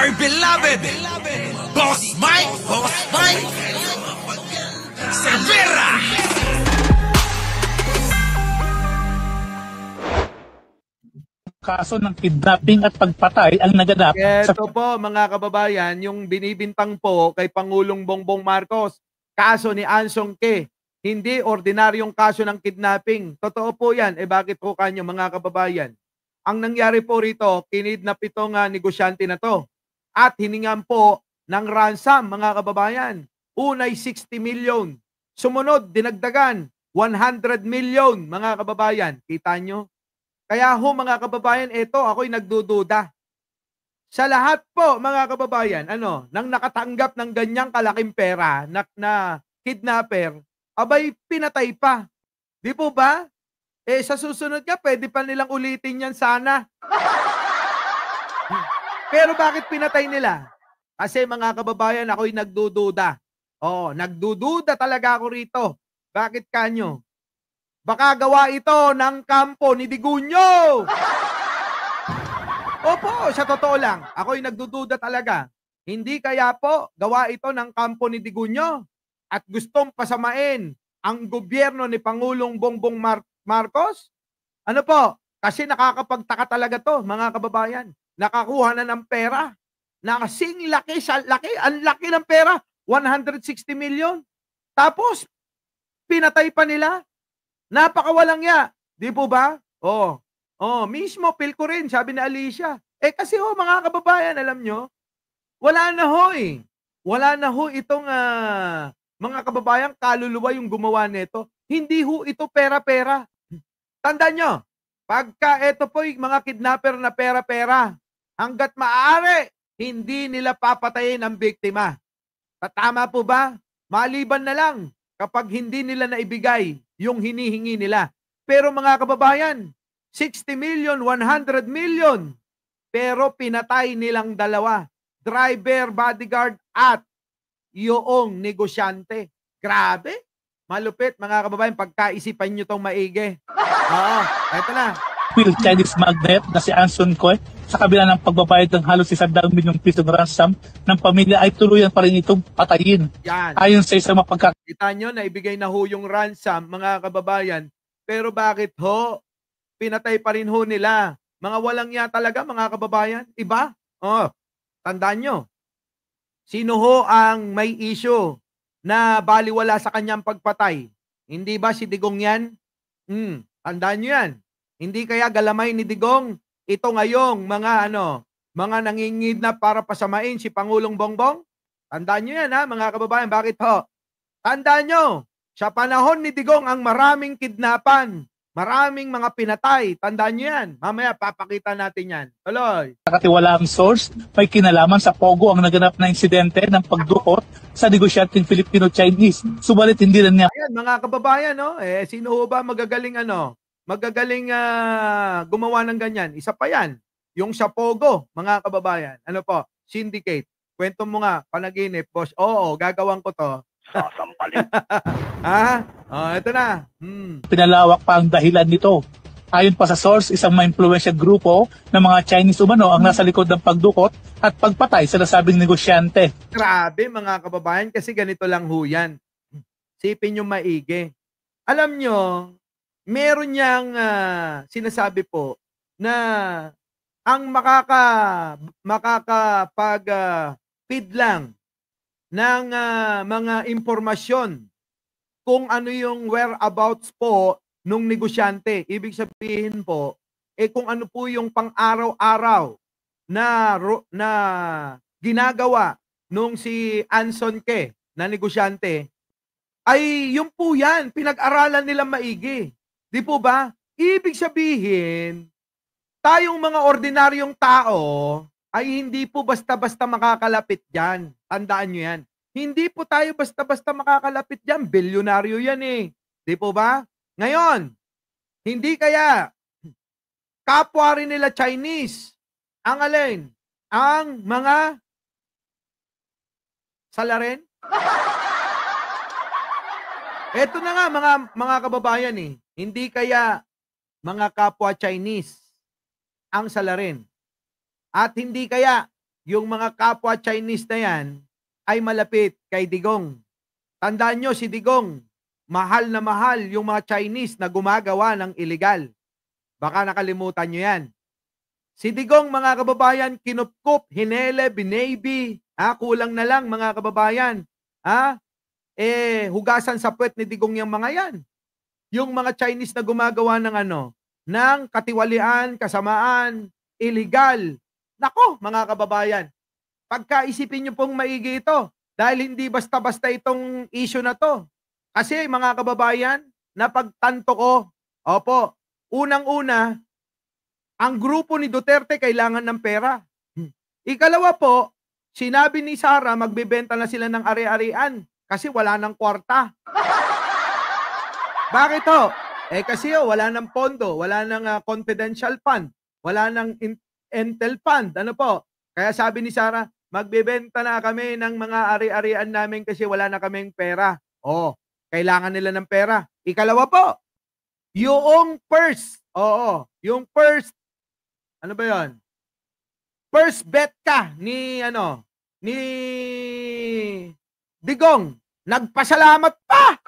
my beloved Boss Mike Cervera. Kaso ng kidnapping at pagpatay ang naganap sa... Ito po mga kababayan, yung binibintang po kay Pangulong Bongbong Marcos, kaso ni Anson K. Hindi ordinaryong kaso ng kidnapping. Totoo po yan. Bakit po kanyo mga kababayan? Ang nangyari po rito, kinidnap itong negosyante na to. At hiningan po ng ransom mga kababayan. Unay 60 million. Sumunod, dinagdagan 100 million mga kababayan. Kita nyo? Kaya ho mga kababayan, ito ako'y nagdududa. Sa lahat po mga kababayan, nang nakatanggap ng ganyang kalaking pera na kidnapper, abay pinatay pa. Di po ba? Sa susunod nga, pwede pa nilang ulitin yan sana. Pero bakit pinatay nila? Kasi mga kababayan, ako'y nagdududa. Nagdududa talaga ako rito. Bakit kanyo? Baka gawa ito ng kampo ni Digunyo. Opo, sa totoo lang, ako'y nagdududa talaga. Hindi kaya po gawa ito ng kampo ni Digunyo at gustong pasamain ang gobyerno ni Pangulong Bongbong Marcos? Ano po? Kasi nakakapagtaka talaga to, mga kababayan. Nakakuha na ng pera. Nakasing laki, ang laki ng pera. 160 million. Tapos, pinatay pa nila. Napakawalang ya. Di po ba? Mismo, feel ko rin, sabi ni Alicia. Kasi mga kababayan, alam nyo, wala na ho eh. Wala na ho itong mga kababayan, kaluluwa yung gumawa nito. Hindi ho ito pera-pera. Tandaan nyo, pagka ito po yung mga kidnapper na pera-pera, hanggat maaari, hindi nila papatayin ang biktima. Tama po ba? Maliban na lang kapag hindi nila naibigay yung hinihingi nila. Pero mga kababayan, 60 million, 100 million. Pero pinatay nilang dalawa. Driver, bodyguard, at yung negosyante. Grabe. Malupit mga kababayan, pagkaisipan nyo tong maigi. Eto na. Will Chinese magnet na si Anson K sa kabila ng pagbabayad ng halos 100 milyong pisong ransom ng pamilya ay tuluyan pa rin itong patayin. Yan. Ayon sa isang Kita nyo na ibigay na ho yung ransom mga kababayan. Pero bakit ho? Pinatay pa rin ho nila. Mga walang ya talaga mga kababayan. Iba? Tandaan nyo. Sino ho ang may issue na baliwala sa kanyang pagpatay? Hindi ba si Digong yan? Tandaan nyo yan. Hindi kaya galamay ni Digong ito ngayong mga nangingid na para pasamain si Pangulong Bongbong? Tandaan nyo yan mga kababayan. Bakit ho? Tandaan nyo, sa panahon ni Digong ang maraming kidnapan, maraming mga pinatay. Tandaan nyo yan. Mamaya papakita natin yan. Tuloy. Nakatiwalaang source, may kinalaman sa Pogo ang naganap na insidente ng pagdukot sa negosyanteng Filipino-Chinese. Subalit hindi na niya. Ayan mga kababayan, sino ho ba magagaling gumawa ng ganyan? Isa pa yan. Yung sa Pogo, mga kababayan. Ano po? Syndicate. Kwento mo nga, panaginip, boss. Oo, gagawin ko to. Sasampalin. Ito na. Pinalawak pa ang dahilan nito. Ayon pa sa source, isang ma-impluwensya grupo ng mga Chinese umano ang nasa likod ng pagdukot at pagpatay sa nasabing negosyante. Grabe mga kababayan, kasi ganito lang ho yan. Sipin nyo maigi. Alam nyo, meron niyang sinasabi po na ang makakapag-feed lang ng mga impormasyon kung ano yung whereabouts po nung negosyante. Ibig sabihin po, kung ano po yung pang-araw-araw na ginagawa nung si Anson K na negosyante, ay yung po yan, pinag-aralan nila maigi. Di po ba? Ibig sabihin, tayong mga ordinaryong tao ay hindi po basta-basta makakalapit dyan. Tandaan nyo yan. Hindi po tayo basta-basta makakalapit dyan. Bilyonaryo yan eh. Di po ba? Ngayon, hindi kaya kapwa rin nila Chinese ang alin? Ang mga salarin? Eto na nga mga kababayan eh. Hindi kaya mga kapwa Chinese ang salarin. At hindi kaya yung mga kapwa Chinese na yan ay malapit kay Digong. Tandaan nyo si Digong, mahal na mahal yung mga Chinese na gumagawa ng illegal. Baka nakalimutan nyo yan. Si Digong, mga kababayan, kinupkup, hinele, binaybi, kulang na lang mga kababayan. Hugasan sa puwet ni Digong yung mga yan. Yung mga Chinese na gumagawa ng katiwalian, kasamaan, illegal. Nako, mga kababayan, pagkaisipin nyo pong maigi ito dahil hindi basta-basta itong issue na to. Kasi mga kababayan, napagtanto ko, unang-una, ang grupo ni Duterte kailangan ng pera. Ikalawa po, sinabi ni Sara magbebenta na sila ng ari-arian kasi wala ng kwarta. Bakit ho? Kasi wala ng pondo, wala ng confidential fund, wala ng Intel fund. Ano po? Kaya sabi ni Sara, magbebenta na kami ng mga ari-arian namin kasi wala na kaming pera. Kailangan nila ng pera. Ikalawa po, yung first, yung first, ano ba yun? First bet ka ni Digong, nagpasalamat pa!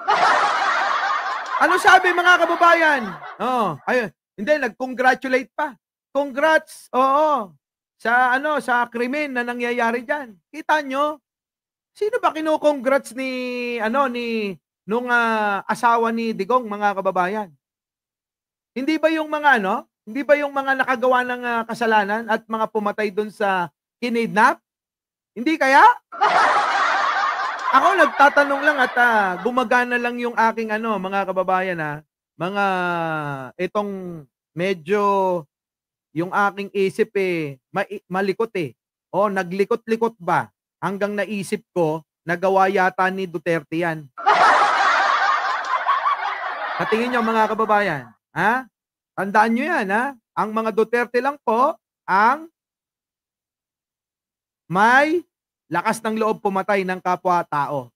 Ano sabi mga kababayan? Ayun, hindi, nag-congratulate pa. Congrats, sa krimen na nangyayari diyan. Kita nyo? Sino ba kino-congrats nung asawa ni Digong, mga kababayan? Hindi ba yung mga nakagawa ng kasalanan at mga pumatay doon sa kinidnap? Hindi kaya? Ako nagtatanong lang at gumagana lang yung aking mga kababayan mga itong medyo yung aking isip malikot naglikot-likot ba hanggang naisip ko nagawa yata ni Duterte yan. Katingin nyo mga kababayan, tandaan nyo yan ang mga Duterte lang po ang may lakas ng loob pumatay ng kapwa-tao.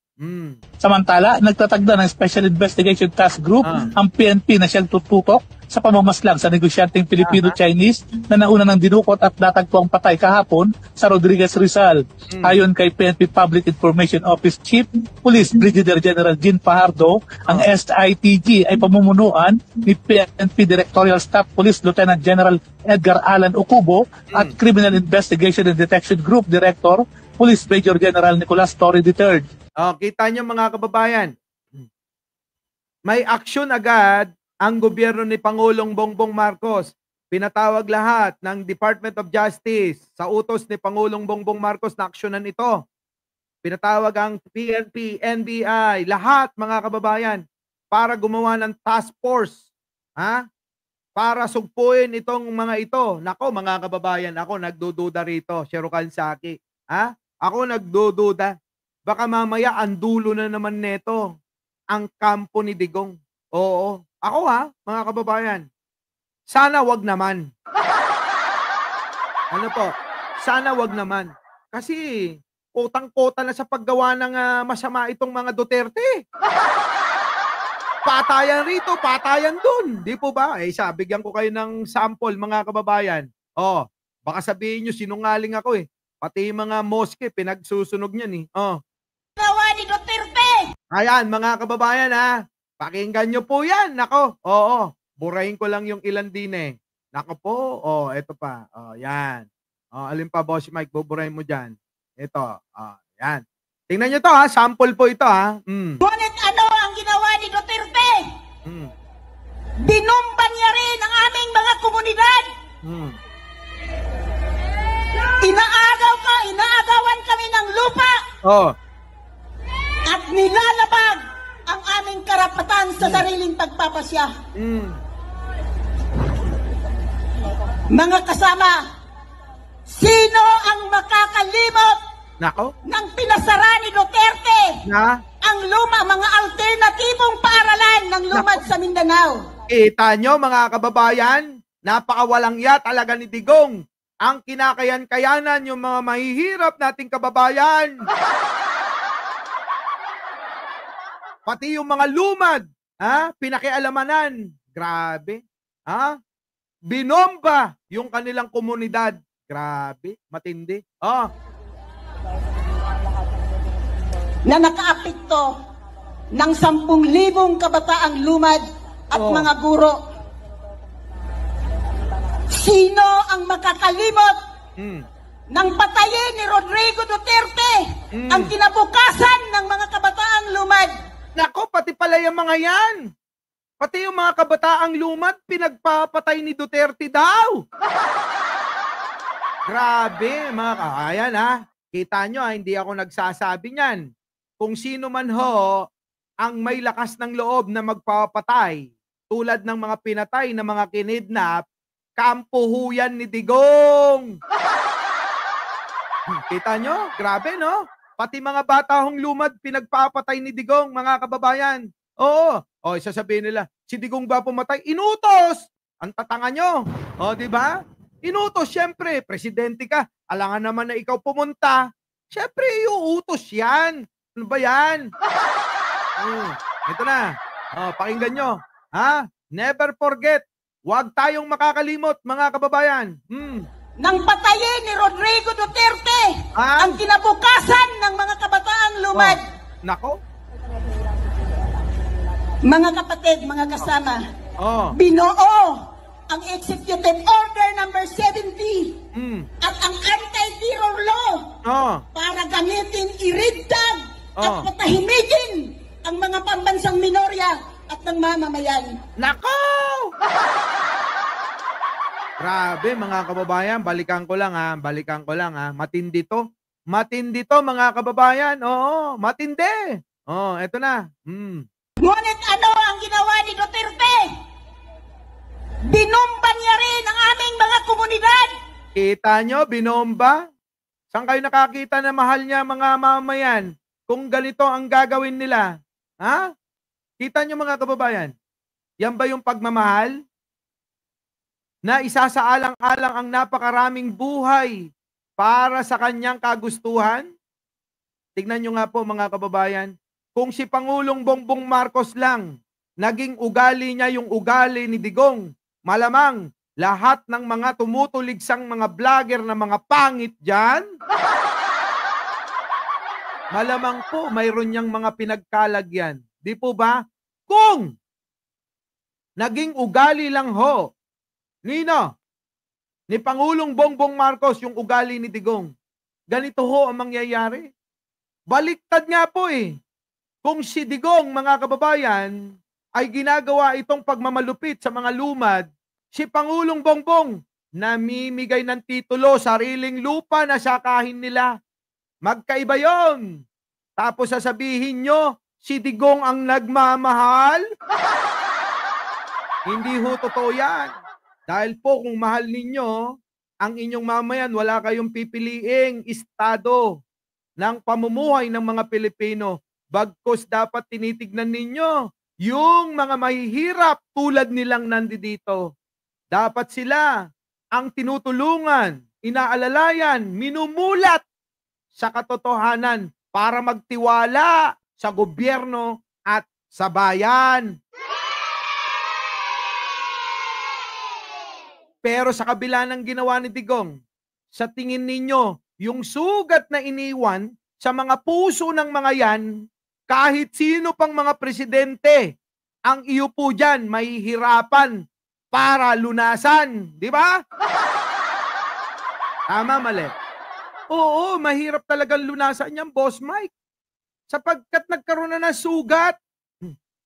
Samantala, nagtatagda ng Special Investigation Task Group ang PNP na siyang tututok sa pamamaslang sa negosyanteng Filipino-Chinese na nauna ng dinukot at natagpuang patay kahapon sa Rodriguez Rizal. Ayon kay PNP Public Information Office Chief Police Brigadier General Jean Fajardo, ang SITG ay pamumunuan ni PNP Directorial Staff Police Lieutenant General Edgar Alan Ocubo at Criminal Investigation and Detection Group Director Police Major General Nicolas Torre III. Kita nyo mga kababayan, may aksyon agad ang gobyerno ni Pangulong Bongbong Marcos. Pinatawag lahat ng Department of Justice sa utos ni Pangulong Bongbong Marcos na aksyonan ito. Pinatawag ang PNP, NBI, lahat mga kababayan para gumawa ng task force. Para sugpuin itong mga ito. Nako mga kababayan, ako nagdududa rito, Sherokan Saki. Ako nagdududa. Baka mamaya ang dulo na naman neto ang kampo ni Digong. Oo. Ako mga kababayan. Sana wag naman. Ano po? Sana wag naman. Kasi kotang-kota na sa paggawa ng masama itong mga Duterte. Patayan rito, patayan dun. Di po ba? Bigyan ko kayo ng sample mga kababayan. Baka sabihin nyo sinungaling ako Pati yung mga moske, pinagsusunog niyan Gawa ni Duterte! Ayan, mga kababayan pakinggan nyo po yan. Nako, burahin ko lang yung ilan din Nako po, ito pa. Yan. Alin pa, Boss Mike, buburahin mo dyan. Ito, yan. Tingnan nyo to sample po ito Ngunit ano ang ginawa ni Duterte? Binumba niya rin ang aming mga komunidad. Inaagawan kami ng lupa. At nilalabag ang aming karapatan sa sariling pagpapasya. Mga kasama, sino ang makakalimot ng pinasara ni Duterte ang mga alternatibong paaralan ng lumad sa Mindanao? Kita nyo mga kababayan, napakawalang ya talaga ni Digong. Ang kinakayan-kayanan yung mga mahihirap nating kababayan. Pati yung mga lumad, pinakialamanan. Grabe. Binomba yung kanilang komunidad Grabe, matindi. Oh, na nakaapekto ng 10,000 kabataang lumad at mga guro. Sino ang makakalimot ng patayin ni Rodrigo Duterte ang kinabukasan ng mga kabataang lumad? nako, pati pala yung mga yan. Pati yung mga kabataang lumad, pinagpapatay ni Duterte daw. Grabe, mga ayan ha. Kita nyo ha, hindi ako nagsasabi niyan. Kung sino man ho ang may lakas ng loob na magpapatay, tulad ng mga pinatay na mga kinidnap, kampo ho yan ni Digong. Kita nyo? Grabe, no? Pati mga bata hong lumad, pinagpapatay ni Digong, mga kababayan. Oo. O, sasabihin nila, si Digong ba pumatay? Inutos! Ang tatanga nyo. O, di ba? Inutos, syempre. Presidente ka. Alangan naman na ikaw pumunta. Syempre, iuutos yan. Ano ba yan? Ito na. O, pakinggan nyo. Ha? Never forget. Huwag tayong makakalimot, mga kababayan. Nang patayin ni Rodrigo Duterte ang kinabukasan ng mga kabataang lumad. Nako. Mga kapatid, mga kasama, Oh. binuo ang Executive Order number 70 at ang Anti-Terror Law Oh. para gamitin iridtag at Oh. patahimigin ang mga pambansang minorya at ng mamamayan. Nako! Grabe, mga kababayan, balikan ko lang ha. Matindi to. Matindi to, mga kababayan. Oo, matindi. Oh, eto na. Ngunit ano ang ginawa ni Duterte? Binomba niya rin ang aming mga komunidad. Kita nyo, binomba? Saan kayo nakakita na mahal niya, mga mamayan? Kung ganito ang gagawin nila. Ha? Kita nyo, mga kababayan? Yan ba yung pagmamahal? Na isasaalang-alang ang napakaraming buhay para sa kanyang kagustuhan? Tignan nyo nga po, mga kababayan, kung si Pangulong Bongbong Marcos lang, naging ugali niya yung ugali ni Digong, malamang lahat ng mga tumutuligsang mga vlogger na mga pangit dyan, malamang po mayroon niyang mga pinagkalagyan. Di po ba? Kung naging ugali lang ho, ni Pangulong Bongbong Marcos yung ugali ni Digong, ganito ho ang mangyayari. Baliktad nga po eh. Kung si Digong, mga kababayan, ay ginagawa itong pagmamalupit sa mga lumad, si Pangulong Bongbong namimigay ng titulo, sariling lupa na sakahin nila. Magkaiba yon. Tapos sasabihin nyo, si Digong ang nagmamahal? Hindi ho totoo yan. Dahil po kung mahal ninyo, ang inyong mamayan, wala kayong pipiliing estado ng pamumuhay ng mga Pilipino. Bagkus dapat tinitignan ninyo yung mga mahihirap tulad nilang nandito. Dapat sila ang tinutulungan, inaalalayan, minumulat sa katotohanan para magtiwala sa gobyerno at sa bayan. Pero sa kabila ng ginawa ni Digong, sa tingin ninyo, yung sugat na iniwan sa mga puso ng mga yan, kahit sino pang mga presidente, ang iupo dyan, mahihirapan para lunasan. Di ba? Tama, mali? Oo, mahirap talagang lunasan yan, Boss Mike. Sapagkat nagkaroon na ng sugat.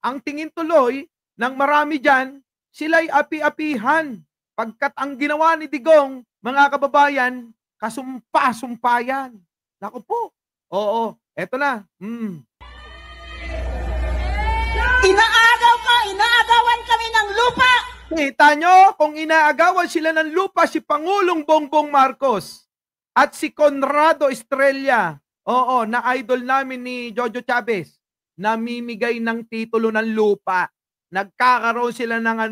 Ang tingin tuloy ng marami dyan, sila'y api-apihan. Pagkat ang ginawa ni Digong, mga kababayan, kasumpa-sumpa yan. Naku po. Oo, eto na. Inaagawan kami ng lupa. Kita nyo, kung inaagawan sila ng lupa si Pangulong Bongbong Marcos at si Conrado Estrella, oo, na idol namin ni Jojo Chavez, namimigay ng titulo ng lupa. Nagkakaroon sila ng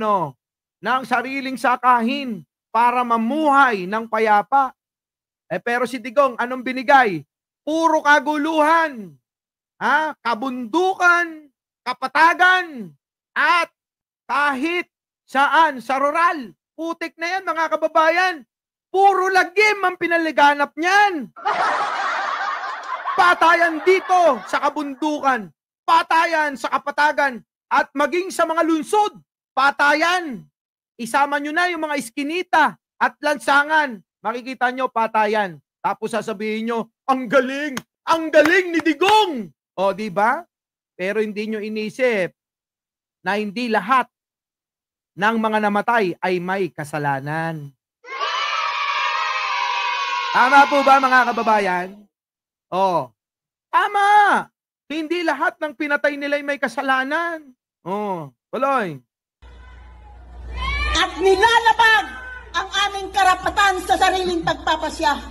ng sariling sakahin para mamuhay ng payapa. Pero si Digong, anong binigay? Puro kaguluhan, kabundukan, kapatagan, at kahit saan, sa rural. Putik na yan, mga kababayan. Puro lagim ang pinalaganap niyan. Patayan dito sa kabundukan, patayan sa kapatagan, at maging sa mga lungsod, patayan. Isama nyo na yung mga iskinita at lansangan. Makikita nyo, patayan. Tapos sasabihin nyo, ang galing ni Digong. O, di ba? Pero hindi nyo inisip na hindi lahat ng mga namatay ay may kasalanan. Tama po ba, mga kababayan? Oh, tama. Hindi lahat ng pinatay nila ay may kasalanan. Oh, tuloy. At nilalabag ang aming karapatan sa sariling pagpapasya.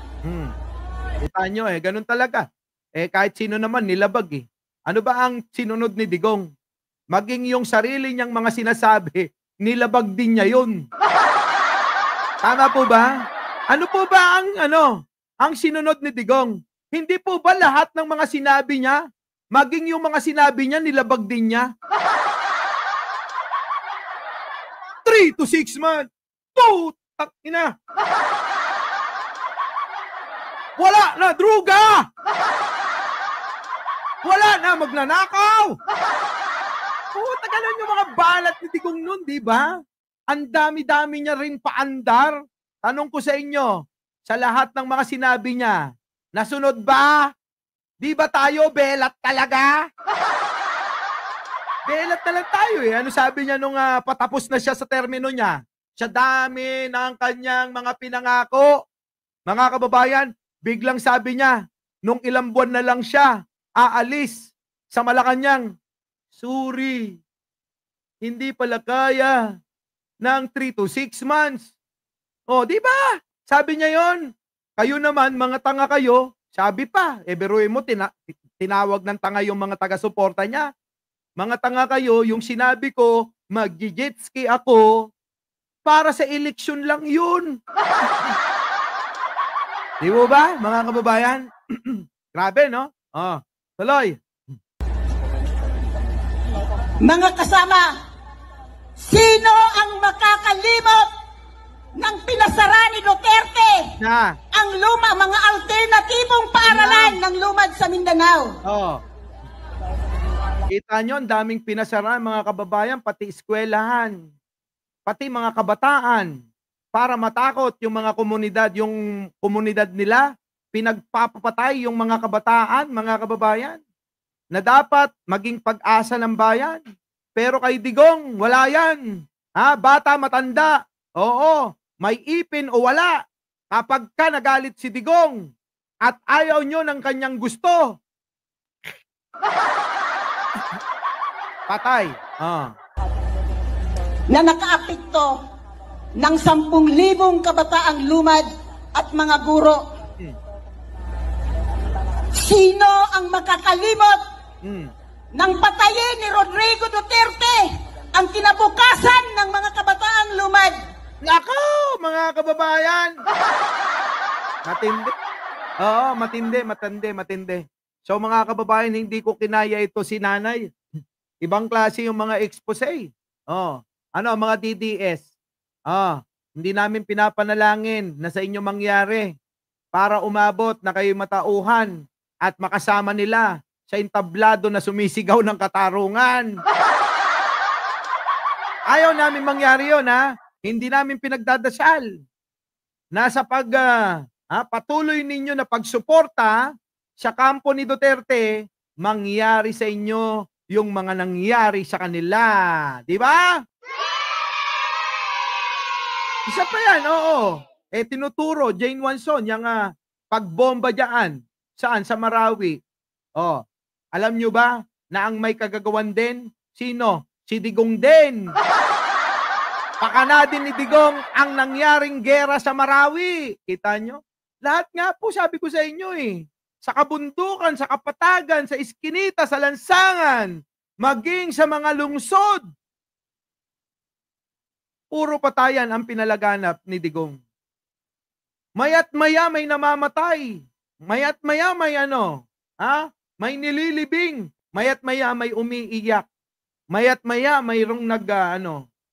Kita nyo ganun talaga. Kahit sino naman nilabag Ano ba ang sinunod ni Digong? Maging yung sarili niyang mga sinasabi, nilabag din niya yun. Tama po ba? Ano po ba ang sinunod ni Digong? Hindi po ba lahat ng mga sinabi niya, maging yung mga sinabi niya, nilabag din niya? 3 to 6 months. Putang ina. Wala na druga. Wala na magnanakaw. Puta, ganun yung mga balat ni Digong nun, di ba? Ang dami-dami niya rin paandar. Tanong ko sa inyo, sa lahat ng mga sinabi niya, nasunod ba? Di ba tayo belat talaga? Belat na lang tayo Ano sabi niya nung patapos na siya sa termino niya? Sa dami ng kanyang mga pinangako. Mga kababayan, biglang sabi niya, nung ilang buwan na lang siya, aalis sa Malacanang. Sorry, hindi pala kaya ng 3 to 6 months. O, di ba? Sabi niya yon. Kayo naman, mga tanga kayo, sabi pa, biruin mo, tinawag ng tanga yung mga taga-suporta niya. Mga tanga kayo, yung sinabi ko, mag-jetski ako, para sa eleksyon lang yun. Di mo ba, mga kababayan? Grabe, no? Tuloy. Mga kasama, sino ang makakalimot ng pinasara ni Duterte ang mga alternatibong paaralan ng lumad sa Mindanao? Kita nyo, ang daming pinasara, mga kababayan, pati eskwelahan, pati mga kabataan, para matakot yung mga komunidad nila, pinagpapatay yung mga kabataan, mga kababayan, na dapat maging pag-asa ng bayan. Pero kay Digong, wala yan. Bata, matanda, oo, may ipin o wala. Kapag ka nagalit si Digong at ayaw nyo ng kanyang gusto, patay. Na nakaapekto ng 10,000 kabataang lumad at mga guro. Sino ang makakalimot ng patayin ni Rodrigo Duterte ang kinabukasan ng mga kabataang lumad? Nako, mga kababayan! Matindi. Oo, matindi. So mga kababayan, hindi ko kinaya ito si nanay. Ibang klase yung mga expose. Mga DDS. Hindi namin pinapanalangin na sa inyo mangyari para umabot na kayo matauhan at makasama nila sa entablado na sumisigaw ng katarungan. Ayaw namin mangyari yun, Hindi namin pinagdadasal na sa patuloy ninyo na pagsuporta sa kampo ni Duterte, mangyari sa inyo yung mga nangyari sa kanila. Di ba? Isa pa yan, oo. Tinuturo, Jane Wanson, yung pagbomba dyan. Saan? Sa Marawi. Alam nyo ba na ang may kagagawan din? Sino? Si Digong din. Pakana din ni Digong ang nangyaring gera sa Marawi. Kita nyo? Lahat nga po, sabi ko sa inyo sa kabundukan, sa kapatagan, sa iskinita, sa lansangan, maging sa mga lungsod. Puro patayan ang pinalaganap ni Digong. Maya't maya may namamatay. Maya't maya may may nililibing. Maya't maya may umiiyak. Maya't maya mayroong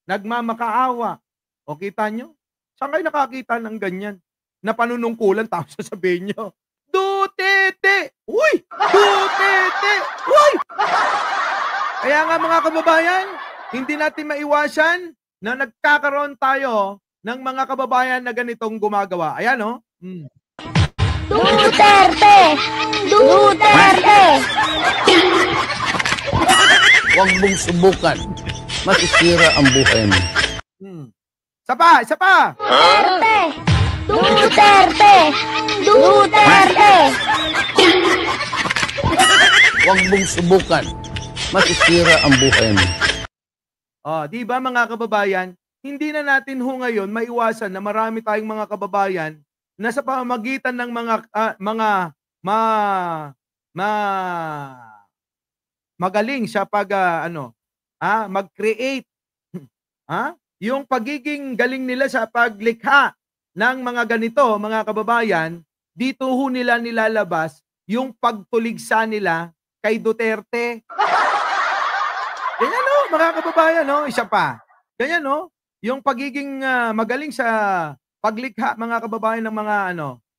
nagmamakaawa. O kita nyo? Saan kayo nakakita ng ganyan? na panunungkulan, tapos sasabihin nyo, Duterte! Uy! Duterte! Uy! Kaya nga mga kababayan, hindi natin maiwasan na nagkakaroon tayo ng mga kababayan na ganitong gumagawa. Ayan, no? Duterte! Duterte! Huwag mong subukan. Masisira ang buhay mo. Isa pa! Isa pa! Duterte! Duterte! Duterte! Huwag mong subukan. Masisira ang buhay mo. Di ba mga kababayan, hindi na natin ngayon maiwasan na marami tayong mga kababayan na sa pamamagitan ng magaling sa mag-create yung pagiging galing nila sa paglikha ng mga ganito, mga kababayan, dito nila nilalabas yung pagtuligsa nila kay Duterte. Ganyan, no, mga kababayan, no? Isa pa. Ganyan, no? Yung pagiging magaling sa paglikha, mga kababayan, ng mga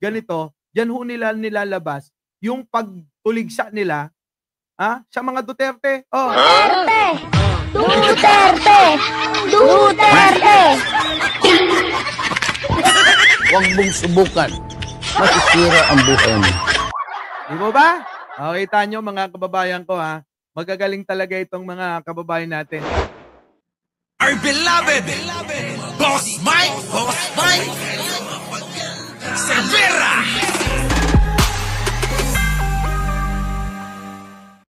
ganito, diyan nila nilalabas yung pagtuligsa nila sa mga Duterte. Duterte! Duterte! Duterte! Huwag mong subukan. Masisira ang buhay mo. Di mo ba? Kita nyo, mga kababayan ko, magagaling talaga itong mga kababayan natin. Our beloved Boss Mike Cervera.